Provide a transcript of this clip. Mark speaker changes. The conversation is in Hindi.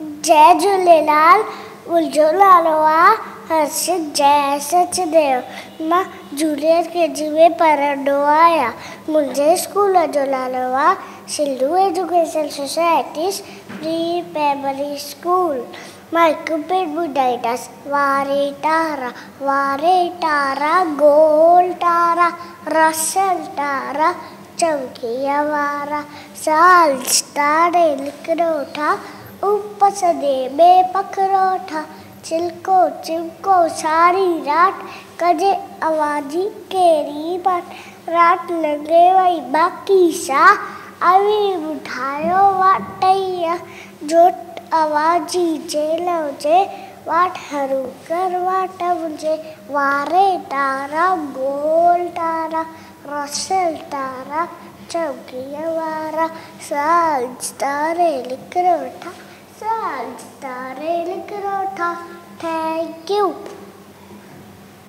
Speaker 1: जय झूलेलाल। मुंहिंजो नालो आहे हर्षित जय सचदेव। मां जूनियर KG में पढ़ंदो आहियां। मुंहिंजे स्कूल जो नालो आहे Sindhu education societies pre primary school. मां हिकु पेज ॿुधाईंदसि। वारे तारा गोल तारा रसल तारा चमकिया वारा साल तारे लिकड़ो था उपस दे बेपकड़ो था चिलको चिमको सारी रात कजे आवाजी केरी बात रात लगे वही बाकी सा अवी उठायो वाटैया जोत आवाजी जेलो जे वाट हरू कर वाट मुझे वारे तारा गोल तारा रसल तारा चमकिया वारा साल तारे लिकड़ो था साल तारे लिकड़ो था। Thank you.